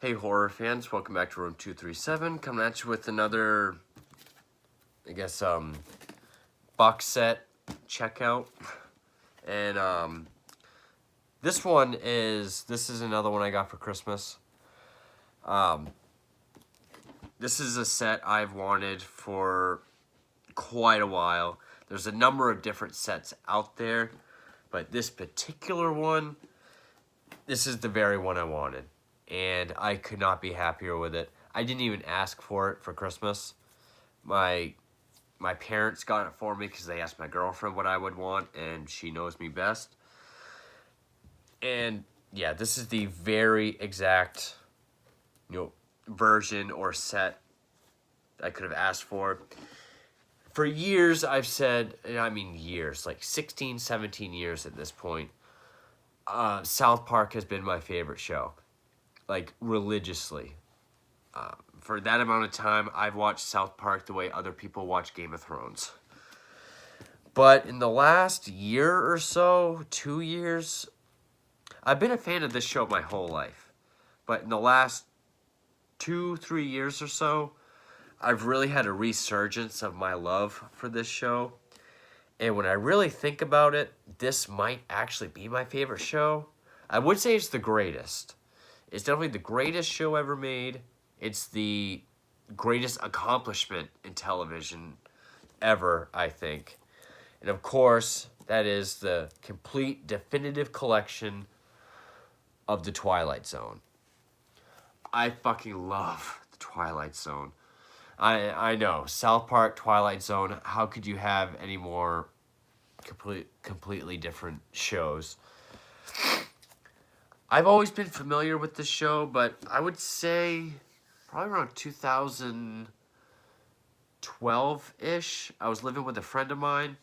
Hey horror fans, welcome back to Room 237. Coming at you with another, box set checkout. And this is another one I got for Christmas. This is a set I've wanted for quite a while. There's a number of different sets out there, but this particular one, this is the very one I wanted. And I could not be happier with it. I didn't even ask for it for Christmas. My parents got it for me because they asked my girlfriend what I would want, and she knows me best. And yeah, this is the very exact, version or set I could have asked for. For years, I've said, years, like 16, 17 years at this point, South Park has been my favorite show. Like, religiously. For that amount of time, I've watched South Park the way other people watch Game of Thrones. But in the last year or so, 2 years, I've been a fan of this show my whole life. But in the last 2-3 years or so, I've really had a resurgence of my love for this show. And when I really think about it, this might actually be my favorite show. I would say it's the greatest. It's definitely the greatest show ever made. It's the greatest accomplishment in television ever, I think. And of course, that is the complete definitive collection of the Twilight Zone. I fucking love the Twilight Zone. I know, South Park, Twilight Zone, how could you have any more completely different shows? I've always been familiar with this show, but I would say probably around 2012-ish. I was living with a friend of mine,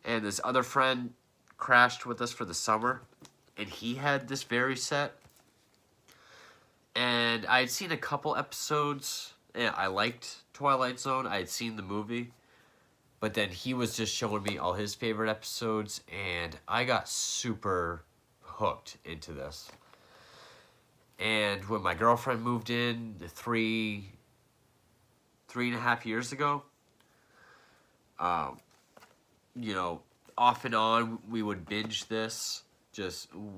and this other friend crashed with us for the summer, and he had this very set. And I had seen a couple episodes, and I liked Twilight Zone. I had seen the movie, but then he was just showing me all his favorite episodes, and I got super hooked into this. And when my girlfriend moved in 3.5 years ago, off and on, we would binge this.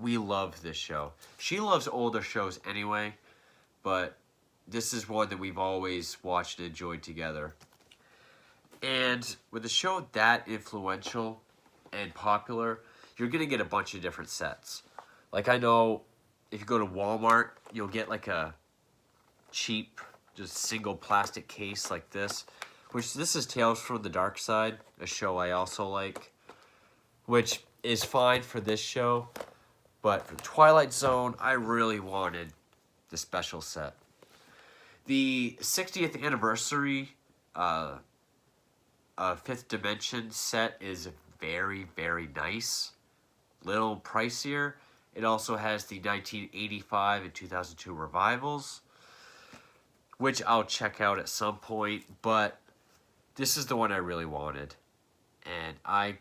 We love this show. She loves older shows anyway, but this is one that we've always watched and enjoyed together. And with a show that influential and popular, you're going to get a bunch of different sets. Like, I know if you go to Walmart, you'll get like a cheap, just single plastic case like this. Which, this is Tales from the Dark Side, a show I also like. Which is fine for this show. But for Twilight Zone, I really wanted the special set. The 60th anniversary Fifth Dimension set is very, very nice. Little pricier. It also has the 1985 and 2002 revivals, which I'll check out at some point, but this is the one I really wanted, and I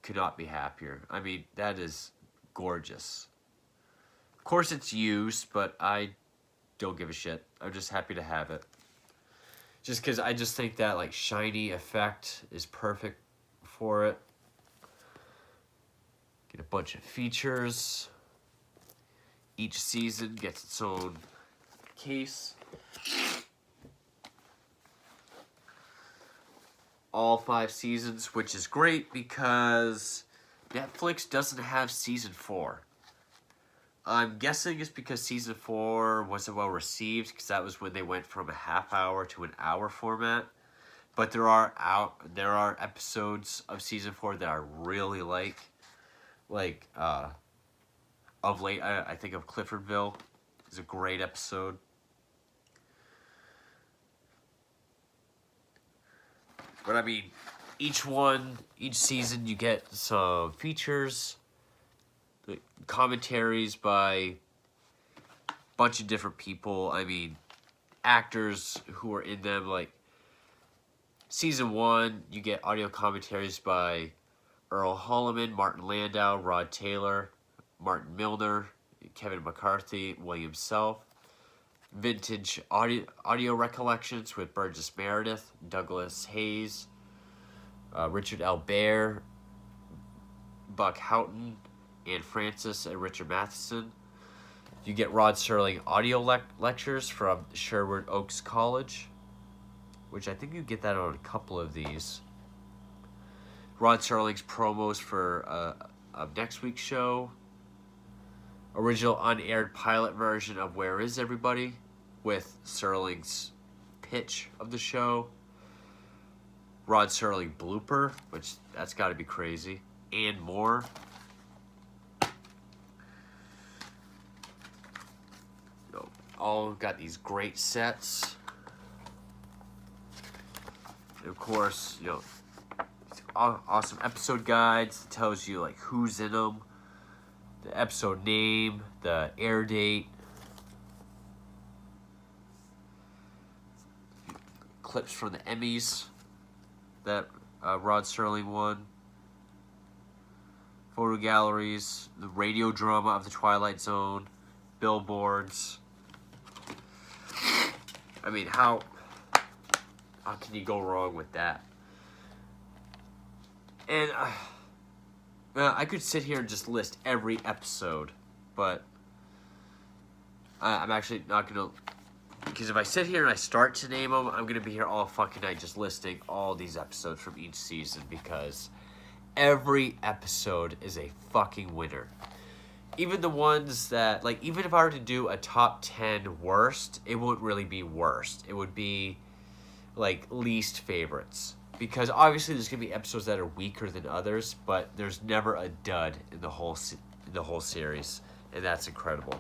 could not be happier. I mean, that is gorgeous. Of course, it's used, but I don't give a shit. I'm just happy to have it. Just because I just think that, like, shiny effect is perfect for it. Get a bunch of features. Each season gets its own case. All 5 seasons, which is great because Netflix doesn't have season 4. I'm guessing it's because season 4 wasn't well received, because that was when they went from a half-hour to an hour format. But there are episodes of season 4 that I really like. Like, of late, I think of Cliffordville. It's a great episode. But I mean, each season you get some features, commentaries by a bunch of different people. I mean, actors who are in them. Like, season 1, you get audio commentaries by Earl Holliman, Martin Landau, Rod Taylor, Martin Milner, Kevin McCarthy, William Self. vintage audio recollections with Burgess Meredith, Douglas Hayes, Richard L. Baer, Buck Houghton, Anne Francis, and Richard Matheson. You get Rod Serling audio lectures from Sherwood Oaks College, which I think you get that on a couple of these. Rod Serling's promos for next week's show. Original unaired pilot version of Where Is Everybody with Serling's pitch of the show. Rod Serling blooper, which that's got to be crazy, and more. All got these great sets. And of course, awesome episode guides that tells you like who's in them, the episode name, the air date, clips from the Emmys that Rod Serling won, photo galleries, the radio drama of the Twilight Zone, billboards. I mean, how can you go wrong with that? And I could sit here and just list every episode, but I'm actually not going to, because if I sit here and I start to name them, I'm going to be here all fucking night just listing all these episodes from each season, because every episode is a fucking winner. Even the ones that, like, even if I were to do a top 10 worst, it wouldn't really be worst. It would be, like, least favorites. Because obviously there's going to be episodes that are weaker than others, but there's never a dud in the whole series. And that's incredible.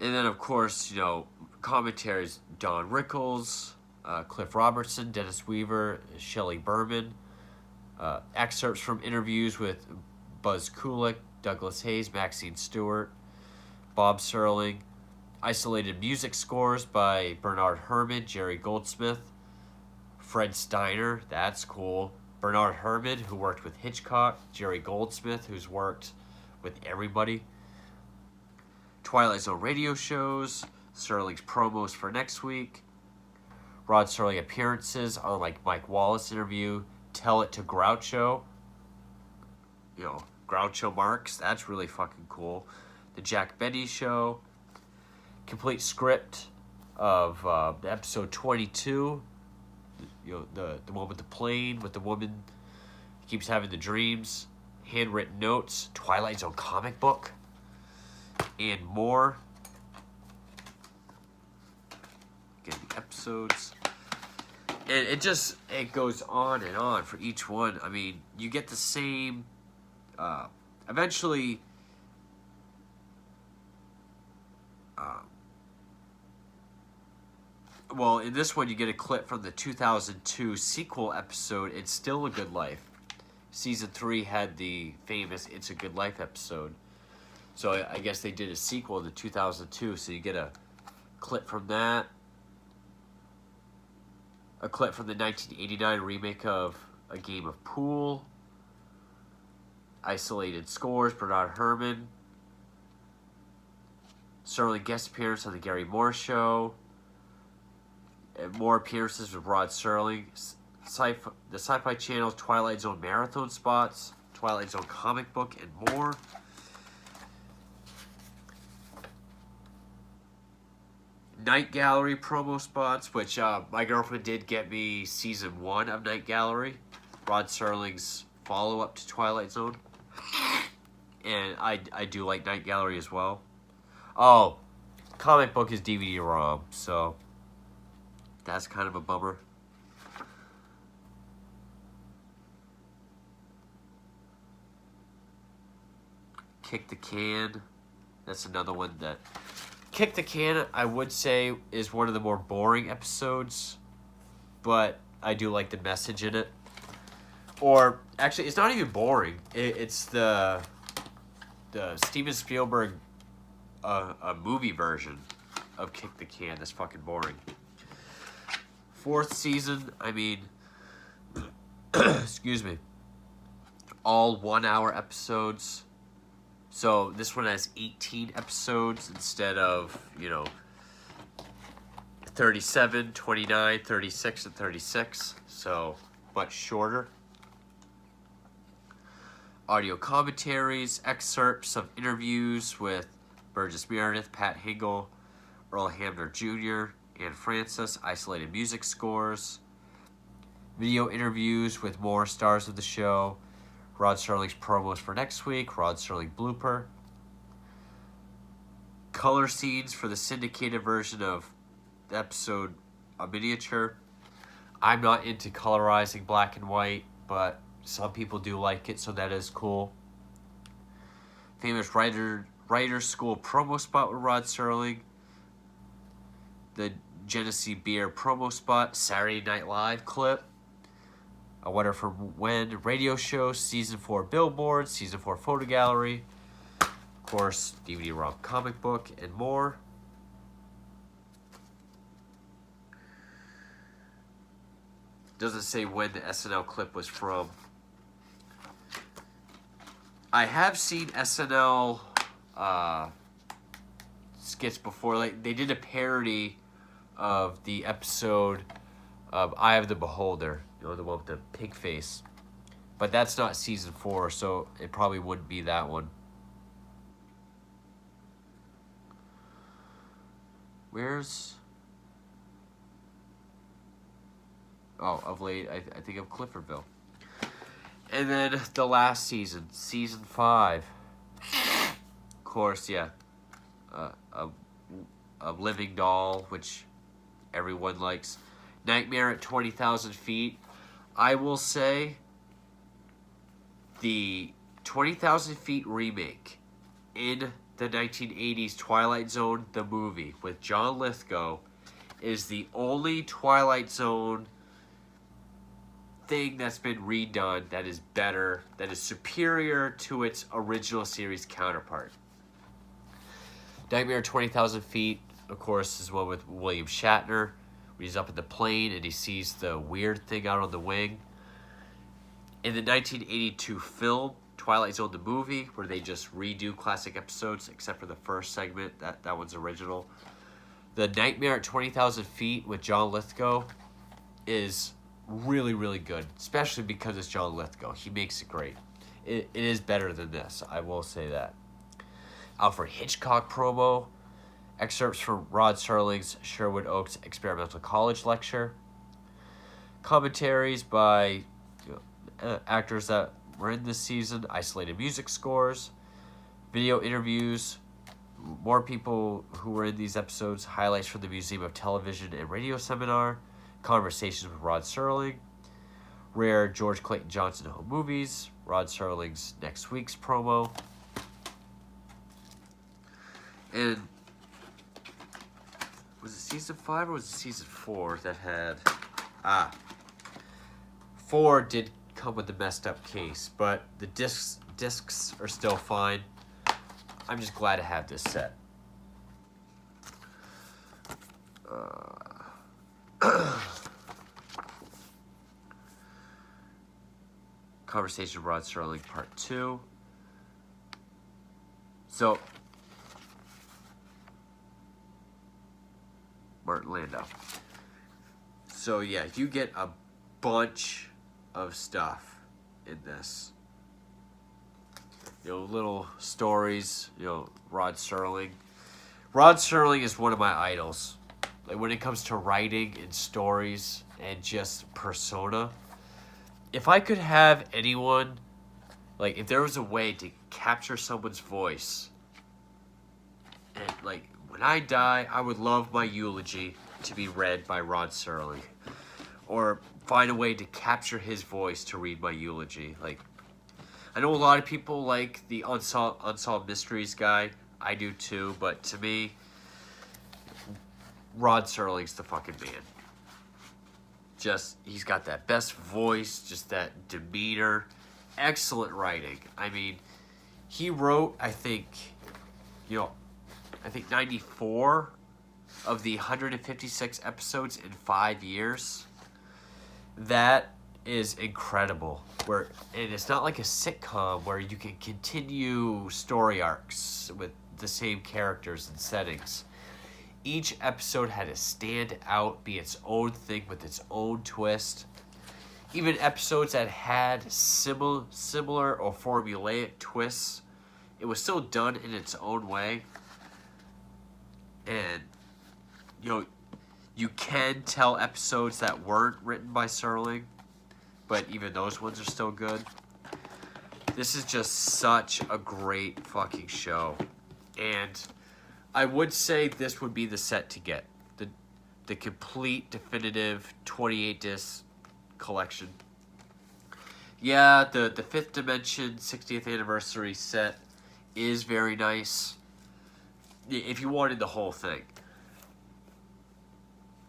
And then, of course, commentaries, Don Rickles, Cliff Robertson, Dennis Weaver, Shelley Berman. Excerpts from interviews with Buzz Kulick, Douglas Hayes, Maxine Stewart, Bob Serling. Isolated music scores by Bernard Herrmann, Jerry Goldsmith, Fred Steiner, that's cool. Bernard Herrmann, who worked with Hitchcock, Jerry Goldsmith, who's worked with everybody. Twilight Zone radio shows, Serling's promos for next week, Rod Serling appearances on like Mike Wallace interview, Tell It to Groucho, Groucho Marx, that's really fucking cool. The Jack Benny Show, complete script of the episode 22, the one with the plane, with the woman who keeps having the dreams, handwritten notes, Twilight Zone comic book, and more. Again, the episodes. And it goes on and on for each one. I mean, you get the same, eventually, well, in this one, you get a clip from the 2002 sequel episode, It's Still a Good Life. Season 3 had the famous It's a Good Life episode. So I guess they did a sequel to 2002, so you get a clip from that. A clip from the 1989 remake of A Game of Pool. Isolated scores, Bernard Herrmann. Serling guest appearance on The Gary Moore Show. And more appearances with Rod Serling. The Sci-Fi Channel's Twilight Zone marathon spots. Twilight Zone comic book, and more. Night Gallery promo spots, which my girlfriend did get me season 1 of Night Gallery, Rod Serling's follow-up to Twilight Zone, and I do like Night Gallery as well. Oh, comic book is DVD-ROM, so that's kind of a bummer. Kick the Can, that's another one that... Kick the Can, I would say, is one of the more boring episodes, but I do like the message in it. Or, actually, it's not even boring. It's the Steven Spielberg a movie version of Kick the Can that's fucking boring. 4th season, I mean, excuse me, all 1-hour episodes. So this one has 18 episodes instead of, 37, 29, 36, and 36. So much shorter. Audio commentaries, excerpts of interviews with Burgess Meredith, Pat Hingle, Earl Hamner Jr., Anne Francis, isolated music scores, video interviews with more stars of the show, Rod Serling's promos for next week, Rod Serling blooper, color scenes for the syndicated version of the episode, a miniature. I'm not into colorizing black and white, but some people do like it, so that is cool. Famous writer school promo spot with Rod Serling, the Genesee Beer promo spot, Saturday Night Live clip, A Winner from When radio show, season 4 billboard, season 4 photo gallery, of course, DVD-ROM comic book, and more. Doesn't say when the SNL clip was from. I have seen SNL skits before. Like, they did a parody of the episode of Eye of the Beholder, the one with the pig face. But that's not season 4, so it probably wouldn't be that one. Where's... Oh, of late, I think of Cliffordville. And then the last season, season 5. Of course, yeah. A living doll, which everyone likes. Nightmare at 20,000 Feet. I will say the 20,000 Feet remake in the 1980s Twilight Zone, the movie, with John Lithgow, is the only Twilight Zone thing that's been redone that is better, that is superior to its original series counterpart. Nightmare 20,000 Feet, of course, is one with William Shatner. When he's up in the plane and he sees the weird thing out on the wing. In the 1982 film, Twilight Zone the movie, where they just redo classic episodes, except for the first segment, that one's original. The Nightmare at 20,000 Feet with John Lithgow is really, really good, especially because it's John Lithgow. He makes it great. It is better than this, I will say that. Alfred Hitchcock promo, excerpts from Rod Serling's Sherwood Oaks Experimental College lecture, commentaries by actors that were in this season, isolated music scores, video interviews, more people who were in these episodes, highlights from the Museum of Television and Radio Seminar, conversations with Rod Serling, rare George Clayton Johnson home movies, Rod Serling's next week's promo, and was it season 5 or was it season 4 that had... 4 did come with the messed up case, but the discs are still fine. I'm just glad to have this set. Conversation with Rod Serling Part 2. So, Martin Landau. So yeah, you get a bunch of stuff in this. Little stories, Rod Serling. Rod Serling is one of my idols. Like, when it comes to writing and stories and just persona, if I could have anyone, like, if there was a way to capture someone's voice, and, like, when I die, I would love my eulogy to be read by Rod Serling. Or find a way to capture his voice to read my eulogy. Like, I know a lot of people like the Unsolved Mysteries guy. I do too, but to me, Rod Serling's the fucking man. Just, he's got that best voice, just that demeanor. Excellent writing. I mean, he wrote, I think 94 of the 156 episodes in 5 years. That is incredible. And it's not like a sitcom where you can continue story arcs with the same characters and settings. Each episode had to stand out, be its own thing with its own twist. Even episodes that had similar or formulaic twists, it was still done in its own way. And, you can tell episodes that weren't written by Serling, but even those ones are still good. This is just such a great fucking show. And I would say this would be the set to get. The complete, definitive 28 disc collection. Yeah, the Fifth Dimension 60th anniversary set is very nice. If you wanted the whole thing.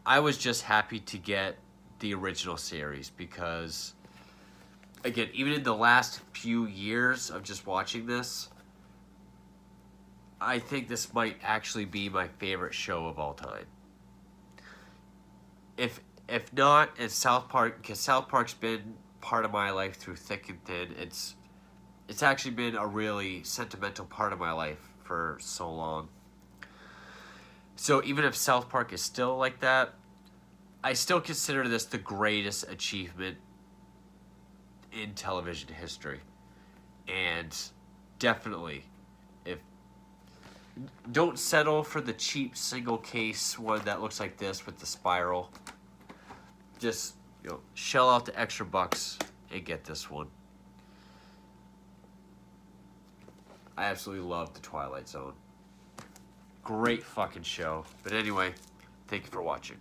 I was just happy to get the original series because, again, even in the last few years of just watching this, I think this might actually be my favorite show of all time. If not, it's South Park, because South Park's been part of my life through thick and thin. It's actually been a really sentimental part of my life for so long. So even if South Park is still like that, I still consider this the greatest achievement in television history. And definitely, don't settle for the cheap single case one that looks like this with the spiral. Just, shell out the extra bucks and get this one. I absolutely love the Twilight Zone. Great fucking show. But anyway, thank you for watching.